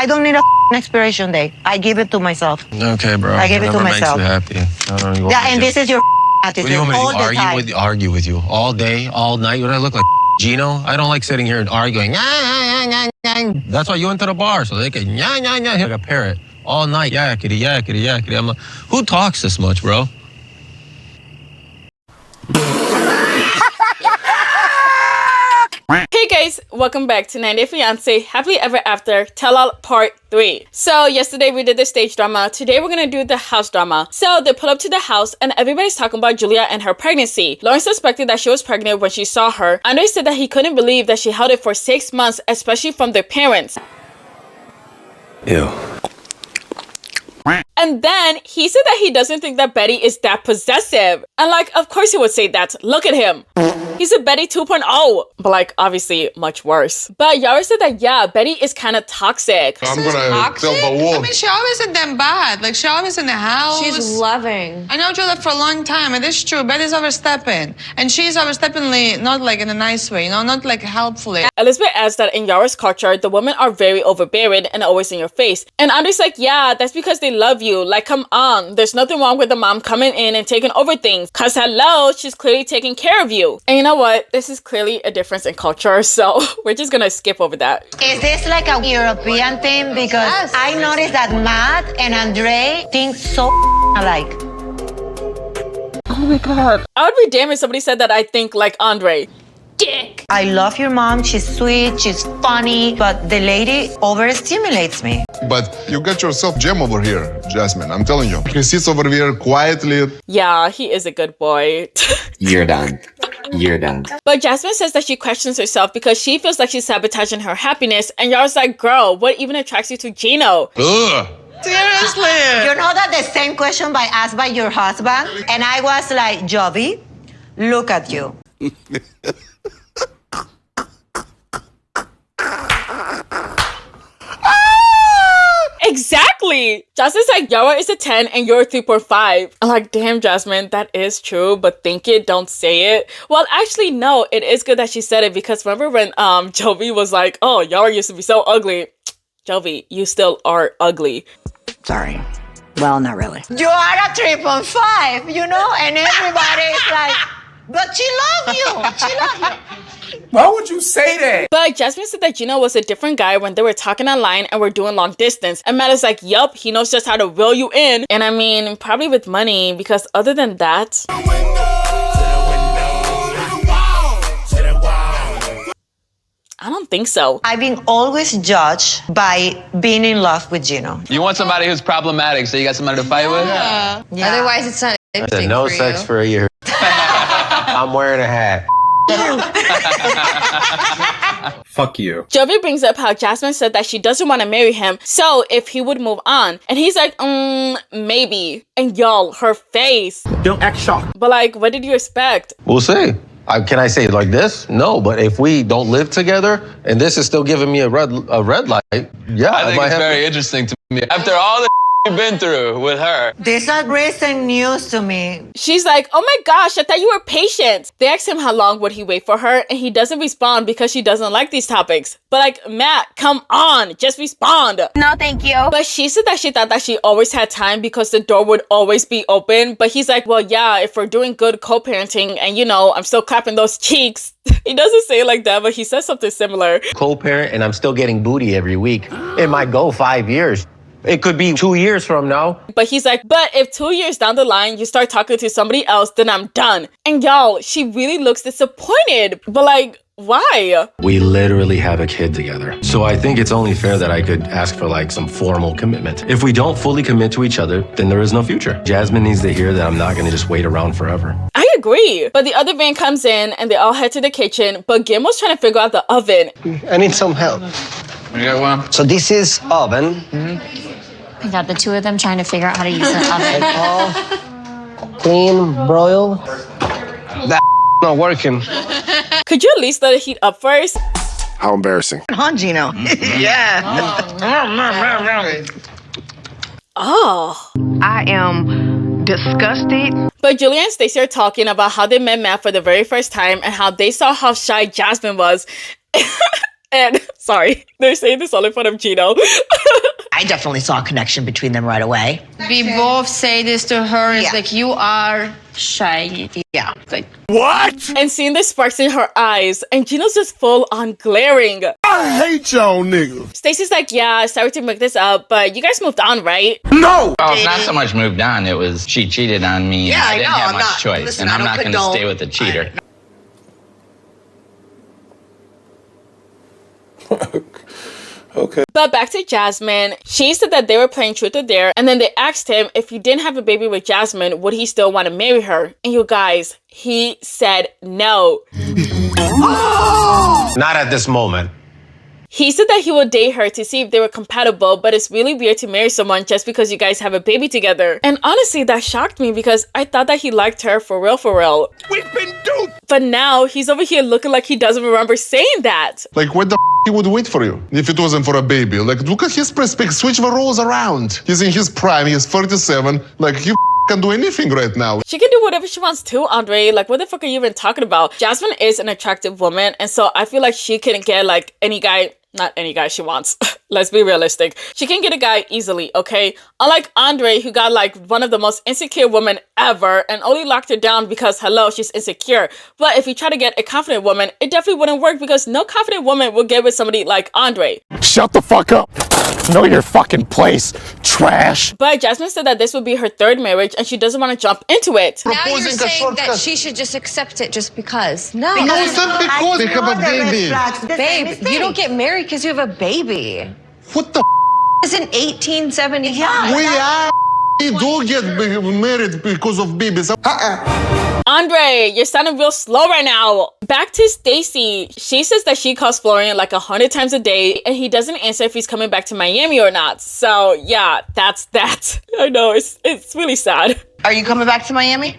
I don't need a expiration date. I give it to myself. Okay, bro. I give it to myself. Makes you happy. I don't know, Yeah, and this is your attitude. What do you want me to all the time. argue with you all day, all night? What do I look like, Gino? I don't like sitting here and arguing. That's why you went to the bar, so they can like a parrot all night. Yakety, yakety, yakety. I'm like, who talks this much, bro? Hey guys, welcome back to 90 Day Fiance Happily Ever After Tell All Part 3. So yesterday we did the stage drama. Today we're gonna do the house drama. So they pull up to the house and everybody's talking about Julia and her pregnancy. Loren suspected that she was pregnant when she saw her. Andre said that he couldn't believe that she held it for 6 months, especially from their parents. Ew. And then he said that he doesn't think that Betty is that possessive. And like, of course he would say that. Look at him. He's a Betty 2.0. But like, obviously much worse. But Yara said that, yeah, Betty is kind of toxic. I'm gonna tell the wolf. I mean, she always isn't that bad. Like, she always in the house. She's loving. I know Julia for a long time, and it's true. Betty's overstepping. And she's oversteppingly, not like in a nice way, you know, not like helpfully. Elizabeth adds that in Yara's culture, the women are very overbearing and always in your face. And Andre's like, yeah, that's because they love you. Like, come on. There's nothing wrong with the mom coming in and taking over things. Cause hello, she's clearly taking care of you. And you know what? This is clearly a difference in culture. So we're just gonna skip over that. Is this like a European thing? Because I noticed that Matt and Andre think so alike. Oh my God. I would be damned if somebody said that I think like Andre. Dick. I love your mom. She's sweet. She's funny. But the lady overstimulates me. But you got yourself gem over here, Jasmine. I'm telling you. He sits over here quietly. Yeah, he is a good boy. You're done. You're done. But Jasmine says that she questions herself because she feels like she's sabotaging her happiness. And Yara's like, girl, what even attracts you to Gino? Ugh. Seriously. You know that the same question asked by your husband? And I was like, Jovi, look at you. Exactly. Jasmine's like, Yara is a 10 and you're a 3.5. I'm like, damn, Jasmine, that is true, but think it, don't say it. Well, actually, no, it is good that she said it because remember when Jovi was like, oh, Yara used to be so ugly. Jovi, you still are ugly. Sorry. Well, not really. You are a 3.5, you know? And everybody's like, but she loves you. She loves you. Why would you say that? But Jasmine said that Gino was a different guy when they were talking online and were doing long distance. And Matt is like, yup, he knows just how to reel you in. And I mean, probably with money, because other than that, I don't think so. I've been always judged by being in love with Gino. You want somebody who's problematic, so you got somebody to fight with? Yeah. Otherwise, it's not I interesting said no for sex you. for a year. I'm wearing a hat. Fuck you. Jovi brings up how Jasmine said that she doesn't want to marry him, so if he would move on. And he's like, maybe. And y'all, her face. Don't act shocked. But like, what did you expect? We'll see. Can I say it like this? No, but if we don't live together and this is still giving me a red light, yeah. I think it's very interesting to me. After all the you've been through with her. These are recent news to me. She's like, oh my gosh, I thought you were patient. They asked him how long would he wait for her, and he doesn't respond because she doesn't like these topics. But like, Matt, come on, just respond. No, thank you. But she said that she thought that she always had time because the door would always be open. But he's like, well, yeah, if we're doing good co-parenting and, you know, I'm still clapping those cheeks. He doesn't say it like that, but he says something similar. Co-parent and I'm still getting booty every week. It might go 5 years. It could be 2 years from now. But he's like, but if 2 years down the line, you start talking to somebody else, then I'm done. And y'all, she really looks disappointed. But like, why? We literally have a kid together. So I think it's only fair that I could ask for like some formal commitment. If we don't fully commit to each other, then there is no future. Jasmine needs to hear that I'm not gonna just wait around forever. I agree. But the other van comes in and they all head to the kitchen, but Gilmore's trying to figure out the oven. I need some help. You got one? So this is oven. I got the two of them trying to figure out how to use an oven. All clean, broil. That not working. Could you at least let it heat up first? How embarrassing. Huh, Gino? Yeah. Oh. I am disgusted. But Julia and Stacey are talking about how they met Matt for the very first time and how they saw how shy Jasmine was. And sorry, they're saying this all in front of Gino. I definitely saw a connection between them right away. We both say this to her. It's Yeah. like, you are shy. Yeah. It's like, And seeing the sparks in her eyes, and Gino's just full on glaring. I hate y'all niggas. Stacey's like, yeah, sorry to make this up, but you guys moved on, right? No. Well, it's not so much moved on. It was she cheated on me. Yeah, and I I didn't know, have I'm much not- choice, listen, and I I'm don't not going to condone- stay with a cheater. Okay. But back to Jasmine, she said that they were playing truth or dare, and then they asked him if he didn't have a baby with Jasmine, would he still want to marry her? And you guys, he said no. Not at this moment. He said that he would date her to see if they were compatible, but it's really weird to marry someone just because you guys have a baby together. And honestly, that shocked me because I thought that he liked her for real, for real. We've been duped. But now he's over here looking like he doesn't remember saying that. Like, what the he would wait for you if it wasn't for a baby? Like, look at his perspective. Switch the roles around. He's in his prime. He's 37. Like, he can do anything right now. She can do whatever she wants too, Andre. Like, what the fuck are you even talking about? Jasmine is an attractive woman, and so I feel like she can get like any guy. Not any guy she wants. Let's be realistic. She can get a guy easily, okay? Unlike Andre, who got like one of the most insecure women ever and only locked her down because, hello, she's insecure. But if you try to get a confident woman, it definitely wouldn't work because no confident woman will get with somebody like Andre. Shut the fuck up. Know your fucking place, trash. But Jasmine said that this would be her third marriage and she doesn't want to jump into it. now you're saying that she should just accept it just because. No. No, it's not because they have a baby. Babe, you don't get married because you have a baby. What the It's in 1875. Yeah. we are? We do get married because of babies. Andre, you're sounding real slow right now. Back to Stacey. She says that she calls Florian like 100 times a day and he doesn't answer if he's coming back to Miami or not. So yeah, that's that. I know, it's really sad. Are you coming back to Miami?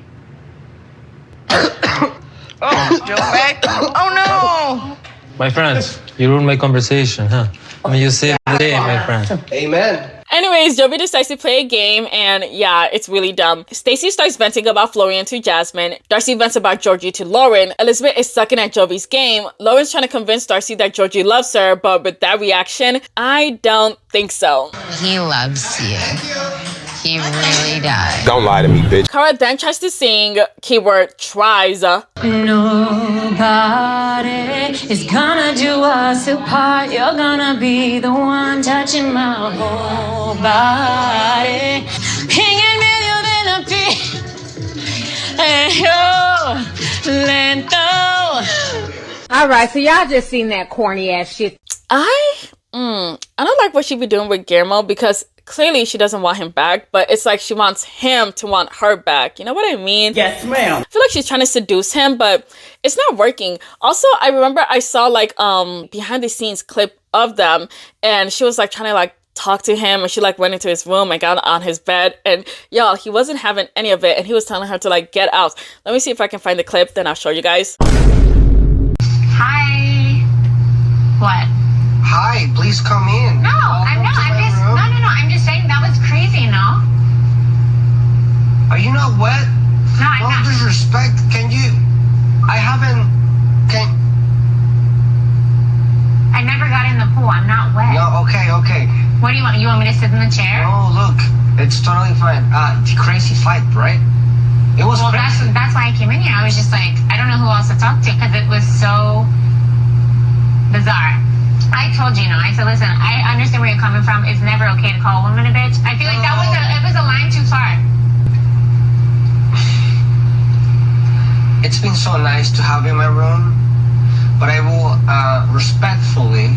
Oh, Joe back? Oh no! My friends, you ruined my conversation, huh? I mean, you saved the day, my friend. Amen. Anyways, Jovi decides to play a game and yeah, it's really dumb. Stacey starts venting about Florian to Jasmine. Darcy vents about Georgie to Loren. Elizabeth is sucking at Jovi's game. Loren's trying to convince Darcy that Georgie loves her, but with that reaction, I don't think so. He loves you. He really does. Don't lie to me, bitch. Cara then tries to sing, keyword tries. Nobody is gonna do us apart. You're gonna be the one touching my whole body. Hanging with you in a beat. And you're lento. All right, so y'all just seen that corny ass shit. I don't like what she be doing with Guillermo because clearly she doesn't want him back, but it's like she wants him to want her back. You know what I mean? Yes, ma'am. I feel like she's trying to seduce him, but it's not working. Also, I remember I saw like behind the scenes clip of them and she was like trying to like talk to him and she like went into his room and got on his bed and y'all, he wasn't having any of it and he was telling her to like get out. Let me see if I can find the clip, then I'll show you guys. Hi. What? Hi, please come in. No, I'm not. I'm just, no. I'm just saying that was crazy, no? Are you not wet? No, I'm No not. disrespect. Can you? I haven't. Can. I never got in the pool. I'm not wet. No. Okay. What do you want? You want me to sit in the chair? Oh, look, it's totally fine. The crazy fight, right? It was Well, crazy. that's why I came in here. I was just like, I don't know who else to talk to because it was so bizarre. I told Gino, I said, listen, I understand where you're coming from. It's never okay to call a woman a bitch. I feel like that was it was a line too far. It's been so nice to have you in my room, but I will respectfully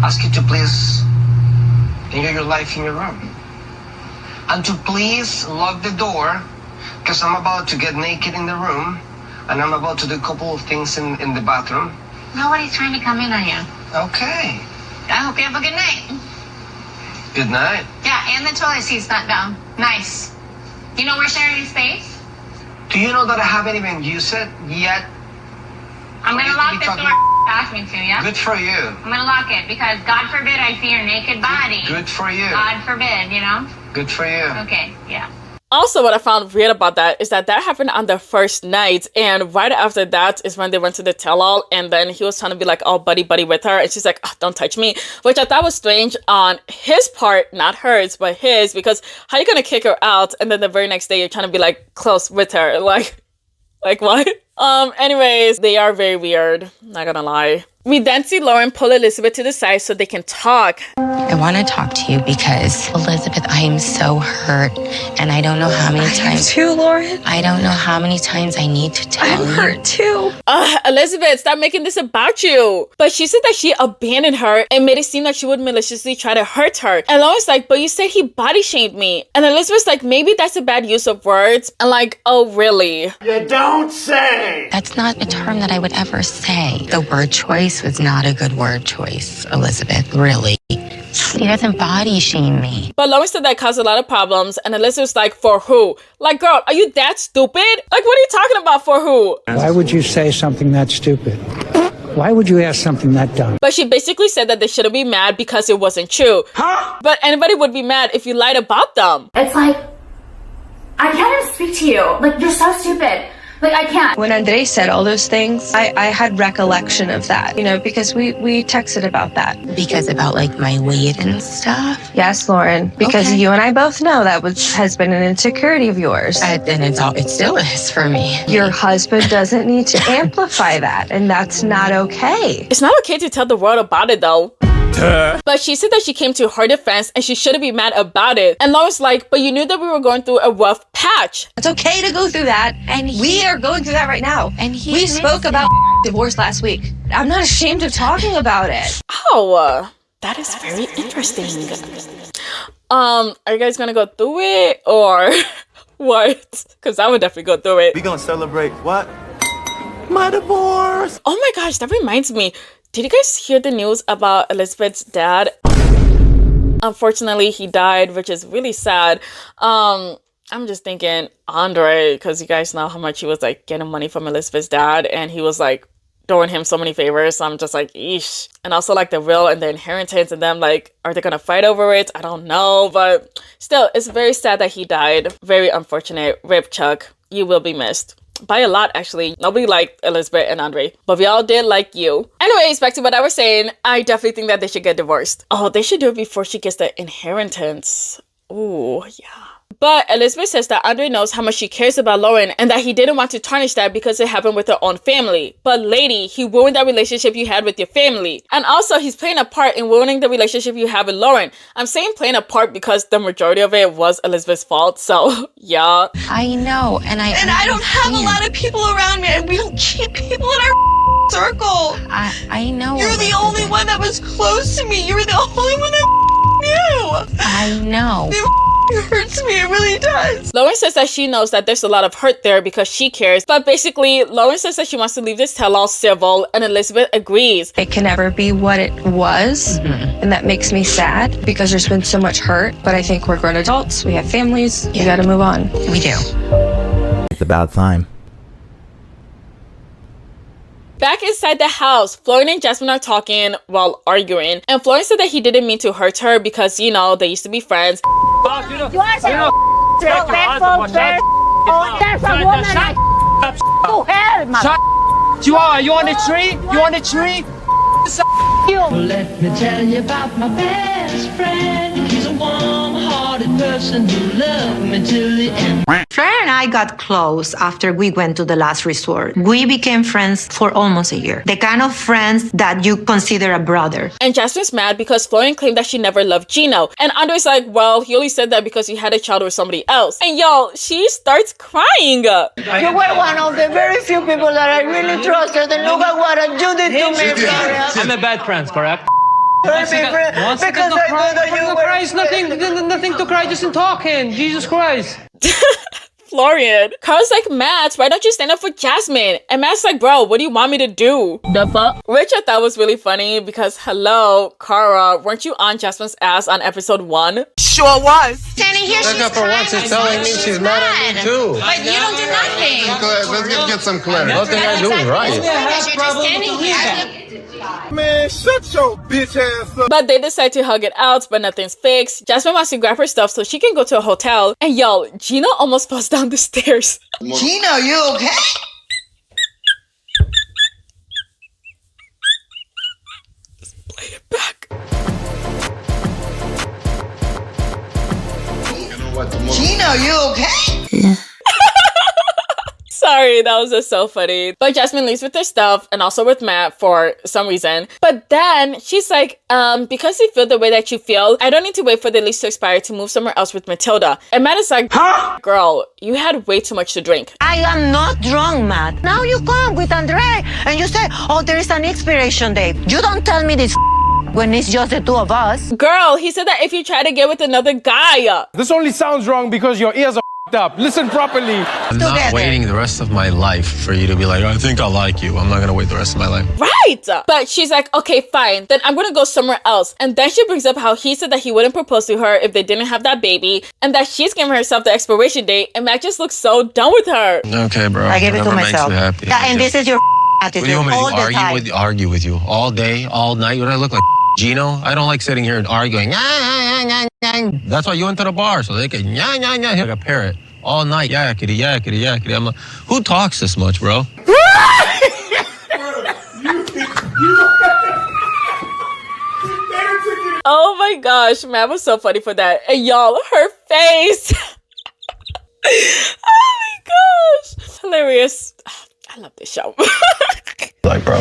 ask you to please enjoy your life in your room. And to please lock the door, because I'm about to get naked in the room, and I'm about to do a couple of things in the bathroom. Nobody's trying to come in on you. Okay. I hope you have a good night. Good night. Yeah, and the toilet seat's not down. Nice. You know we're sharing space? Do you know that I haven't even used it yet? I'm gonna We lock this talking- door. Ask me to, yeah? Good for you. I'm gonna lock it because God forbid I see your naked body. Good for you. God forbid, you know? Good for you. Okay, yeah. Also, what I found weird about that is that happened on the first night, and right after that is when they went to the tell-all, and then he was trying to be like all buddy-buddy with her, and she's like, oh, don't touch me, which I thought was strange on his part, not hers, but his, because how you gonna kick her out, and then the very next day you're trying to be like close with her, like what? Anyways, they are very weird, not gonna lie. We then see Loren pull Elizabeth to the side so they can talk. I want to talk to you because, Elizabeth, I am so hurt, and I don't know how many times. Too, Loren. I don't know how many times I need to tell you. I'm hurt too. Elizabeth, stop making this about you. But she said that she abandoned her and made it seem like she would maliciously try to hurt her. And Loren's like, but you said he body shamed me. And Elizabeth's like, maybe that's a bad use of words. And like, oh, really? You don't say! That's not a term that I would ever say. The word choice was not a good word choice, Elizabeth, really. He doesn't body shame me. But Loren said that caused a lot of problems, and Elizabeth's like, for who? Like, girl, are you that stupid? Like, what are you talking about, for who? Why would you say something that stupid? Why would you ask something that dumb? But she basically said that they shouldn't be mad because it wasn't true. Huh? But anybody would be mad if you lied about them. It's like, I can't even speak to you. Like, you're so stupid. Like, I can't. When Andre said all those things, I had recollection of that, you know, because we texted about that. Because about, like, my weight and stuff? Yes, Loren, because Okay. you and I both know that has been an insecurity of yours. And it still is for me. Your husband doesn't need to amplify that, and that's not okay. It's not okay to tell the world about it, though. But she said that she came to her defense and she shouldn't be mad about it. And Loren's like, but you knew that we were going through a rough patch. It's okay to go through that, and we are going through that right now. And we spoke about divorce last week. I'm not ashamed of talking about it. Oh, that is very interesting. Are you guys gonna go through it or what? Because I would definitely go through it. We gonna celebrate what? My divorce! Oh my gosh, that reminds me. Did you guys hear the news about Elizabeth's dad? Unfortunately, he died, which is really sad. I'm just thinking Andre, because you guys know how much he was like getting money from Elizabeth's dad, and he was like doing him so many favors. So I'm just like, eesh. And also like the will and the inheritance, and them like, are they gonna fight over it? I don't know, but still, it's very sad that he died. Very unfortunate. Rip Chuck, you will be missed. By a lot, actually. Nobody liked Elizabeth and Andre, but we all did like you. Anyways, back to what I was saying. I definitely think that they should get divorced. Oh, they should do it before she gets the inheritance. Ooh, yeah. But Elizabeth says that Andre knows how much she cares about Loren and that he didn't want to tarnish that because it happened with her own family. But lady, he ruined that relationship you had with your family. And also, he's playing a part in ruining the relationship you have with Loren. I'm saying playing a part because the majority of it was Elizabeth's fault. So, yeah. I know, and I don't have a lot of people around me, and we don't keep people in our circle. I know. You're the only one that was close to me. You were the only one I knew. I know. It hurts me, it really does. Loren says that she knows that there's a lot of hurt there because she cares. But basically, Loren says that she wants to leave this tell-all civil, and Elizabeth agrees. It can never be what it was, and that makes me sad because there's been so much hurt. But I think we're grown adults, we have families, we gotta move on. We do. It's about time. Back inside the house, Florine and Jasmine are talking while arguing. And Florine said that he didn't mean to hurt her because, you know, they used to be friends. You are so respectful, there's a woman like to hell, man. You on the tree? You on the tree? Let me tell you about my best friend. He's a warm-hearted person who loved me till the end. Florine and I got close after we went to the last resort. We became friends for almost a year. The kind of friends that you consider a brother. And Jasmine's mad because Florine claimed that she never loved Gino. And Andre's like, well, he only said that because he had a child with somebody else. And y'all, she starts crying. You were one of the very few people that I really trusted, and look at what you did to me, Florine. I'm a bad friend, correct? Because I know that you were... Christ, nothing to cry, just in talking. Jesus Christ. Florian. Carl's like, Matt, why don't you stand up for Jasmine? And Matt's like, bro, what do you want me to do? The fuck? Which I thought was really funny because, hello, Cara, weren't you on Jasmine's ass on episode 1? Sure was. Standing here, she's for once she's telling me she's mad at me too. But you don't do nothing. Let's get some clarity. Nothing I do is right. You're just standing here. Man, shut your bitch ass up. But they decide to hug it out, but nothing's fixed. Jasmine wants to grab her stuff so she can go to a hotel. And yo, Gino almost falls down the stairs. Gino, you okay? Play it back. Gino, you okay? Sorry, that was just so funny. But Jasmine leaves with her stuff and also with Matt for some reason. But then she's like, because you feel the way that you feel, I don't need to wait for the lease to expire to move somewhere else with Matilda. And Matt is like, huh? Girl, you had way too much to drink. I am not drunk, Matt. Now you come with Andre and you say, oh, there is an expiration date. You don't tell me this when it's just the two of us. Girl, he said that if you try to get with another guy. This only sounds wrong because your ears are up. Listen properly. I'm not waiting the rest of my life for you to be like, I think I like you. I'm not gonna wait the rest of my life. Right! But she's like, okay, fine. Then I'm gonna go somewhere else. And then she brings up how he said that he wouldn't propose to her if they didn't have that baby. And that she's giving herself the expiration date. And Matt just looks so done with her. Okay, bro. I gave it to Whatever myself. makes you happy. Yeah, and this is your attitude What do you want me to all do? the time. Argue with you all day, all night? What do I look like, Gino? I don't like sitting here and arguing. That's why you went to the bar, so they can like a parrot all night. Yakety, yakety, yakety. I'm like, who talks this much, bro? Oh my gosh, Matt was so funny for that. And y'all, her face. Oh my gosh. Hilarious. I love this show. Like, bro,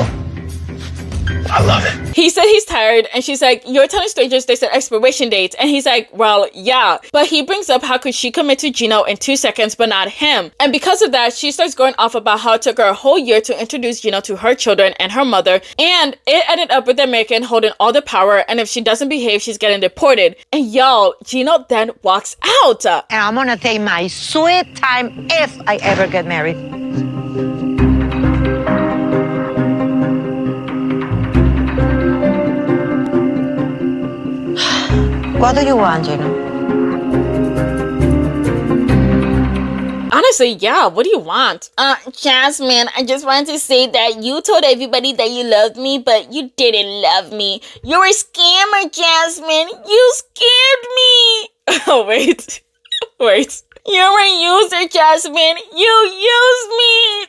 I love it. He said he's tired, and she's like, you're telling strangers they set expiration dates. And he's like, well, yeah. But he brings up how could she commit to Gino in 2 seconds, but not him. And because of that, she starts going off about how it took her a whole year to introduce Gino to her children and her mother. And it ended up with the American holding all the power. And if she doesn't behave, she's getting deported. And y'all, Gino then walks out. And I'm gonna take my sweet time if I ever get married. What do you want, Gino? Honestly, yeah, what do you want? Jasmine, I just wanted to say that you told everybody that you loved me, but you didn't love me. You're a scammer, Jasmine. You scared me. Oh, wait. Wait. You're a user, Jasmine. You used me.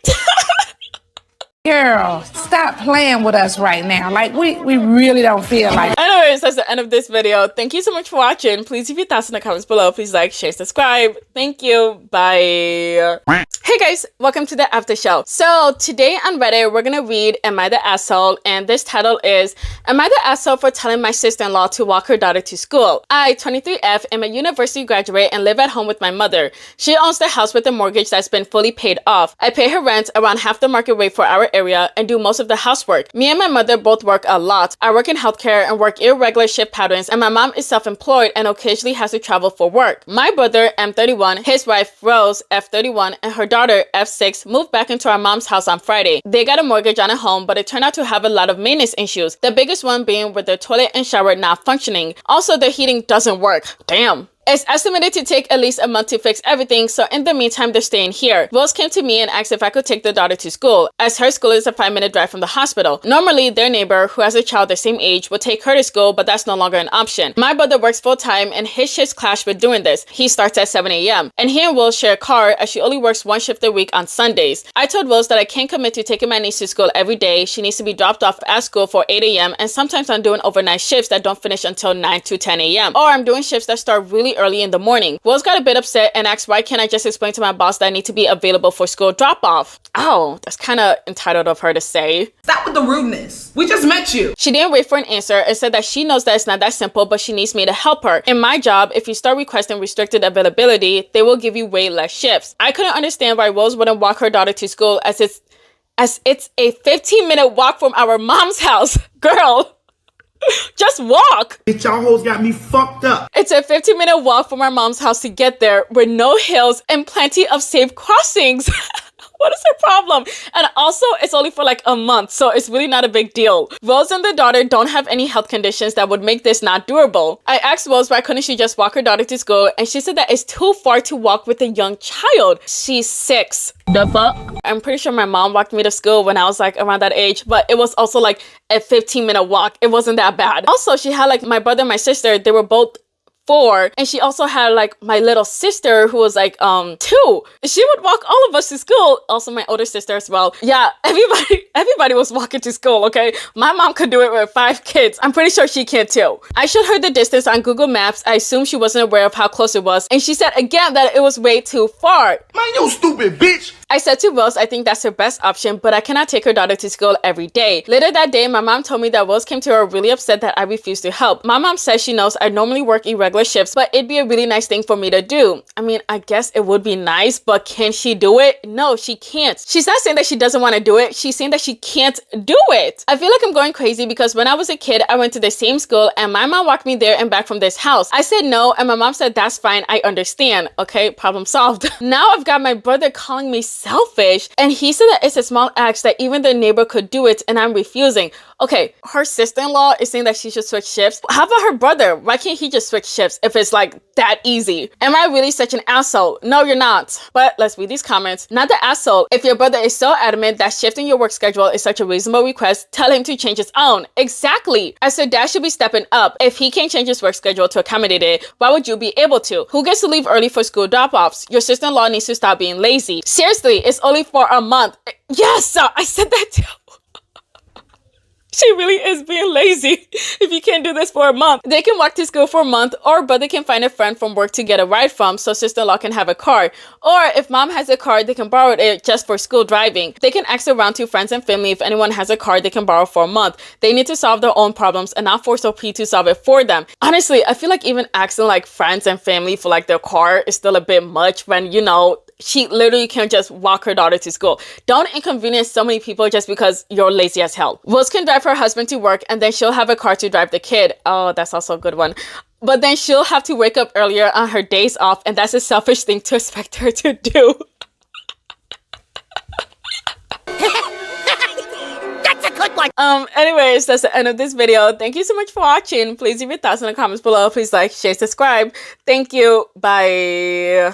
Girl, stop playing with us right now. Like, we really don't feel like... Anyways, that's the end of this video. Thank you so much for watching. Please leave your thoughts in the comments below. Please like, share, subscribe. Thank you. Bye. Hey guys, welcome to the after show. So today on Reddit, we're gonna read Am I the Asshole? And this title is Am I the Asshole for telling my sister-in-law to walk her daughter to school? I, 23F, am a university graduate and live at home with my mother. She owns the house with a mortgage that's been fully paid off. I pay her rent around half the market rate for our area and do most of the housework. Me and my mother both work a lot. I work in healthcare and work irregular shift patterns, and my mom is self-employed and occasionally has to travel for work. My brother, M31, his wife, Rose, F31, and her daughter, F6, moved back into our mom's house on Friday. They got a mortgage on a home, but it turned out to have a lot of maintenance issues, the biggest one being with their toilet and shower not functioning. Also, the heating doesn't work. Damn. It's estimated to take at least a month to fix everything, so in the meantime, they're staying here. Rose came to me and asked if I could take the daughter to school, as her school is a 5-minute drive from the hospital. Normally, their neighbor, who has a child the same age, would take her to school, but that's no longer an option. My brother works full-time, and his shifts clash with doing this. He starts at 7 a.m., and he and Will share a car, as she only works one shift a week on Sundays. I told Rose that I can't commit to taking my niece to school every day. She needs to be dropped off at school for 8 a.m., and sometimes I'm doing overnight shifts that don't finish until 9 to 10 a.m., or I'm doing shifts that start really early in the morning. Will's got a bit upset and asked why can't I just explain to my boss that I need to be available for school drop-off. Oh, that's kind of entitled of her to say. Stop with the rudeness. We just met you. She didn't wait for an answer and said that she knows that it's not that simple, but she needs me to help her. In my job, if you start requesting restricted availability, they will give you way less shifts. I couldn't understand why Rose wouldn't walk her daughter to school as it's a 15-minute walk from our mom's house. Girl. Just walk. Bitch, y'all hoes got me fucked up. It's a 15-minute walk from our mom's house to get there with no hills and plenty of safe crossings. What is her problem? And also, it's only for like a month, so it's really not a big deal. Rose and the daughter don't have any health conditions that would make this not doable. I asked Rose why couldn't she just walk her daughter to school, and she said that it's too far to walk with a young child. She's 6. The fuck? I'm pretty sure my mom walked me to school when I was like around that age, but it was also like a 15-minute walk. It wasn't that bad. Also, she had like my brother and my sister. They were both 4, and she also had like my little sister who was like 2. She would walk all of us to school. Also my older sister as well. Yeah, everybody was walking to school. Okay, my mom could do it with 5 kids. I'm pretty sure she can too. I showed her the distance on Google Maps. I assumed she wasn't aware of how close it was, and she said again that it was way too far. Man, you stupid bitch. I said to Rose, I think that's her best option, but I cannot take her daughter to school every day. Later that day, my mom told me that Rose came to her really upset that I refused to help. My mom says she knows I normally work irregular shifts, but it'd be a really nice thing for me to do. I mean, I guess it would be nice, but can she do it? No, she can't. She's not saying that she doesn't want to do it. She's saying that she can't do it. I feel like I'm going crazy because when I was a kid, I went to the same school and my mom walked me there and back from this house. I said no, and my mom said, that's fine, I understand. Okay, problem solved. Now I've got my brother calling me selfish, and he said that it's a small act that even the neighbor could do it, and I'm refusing. Okay, her sister-in-law is saying that she should switch shifts. How about her brother? Why can't he just switch shifts if it's like that easy? Am I really such an asshole? No, you're not. But let's read these comments. Not the asshole. If your brother is so adamant that shifting your work schedule is such a reasonable request, tell him to change his own. Exactly. I said dad should be stepping up. If he can't change his work schedule to accommodate it, why would you be able to? Who gets to leave early for school drop-offs? Your sister-in-law needs to stop being lazy. Seriously, it's only for a month. Yes, I said that too. She really is being lazy. If you can't do this for a month, they can walk to school for a month, or brother can find a friend from work to get a ride from so sister-in-law can have a car. Or if mom has a car, they can borrow it just for school driving. They can ask around to friends and family if anyone has a car they can borrow for a month. They need to solve their own problems and not force OP to solve it for them. Honestly, I feel like even asking like friends and family for like their car is still a bit much when, you know, she literally can't just walk her daughter to school. Don't inconvenience so many people just because you're lazy as hell. Rose can drive her husband to work and then she'll have a car to drive the kid. Oh, that's also a good one. But then she'll have to wake up earlier on her days off, and that's a selfish thing to expect her to do. That's a good one. Anyways, that's the end of this video. Thank you so much for watching. Please leave your thoughts in the comments below. Please like, share, subscribe. Thank you. Bye.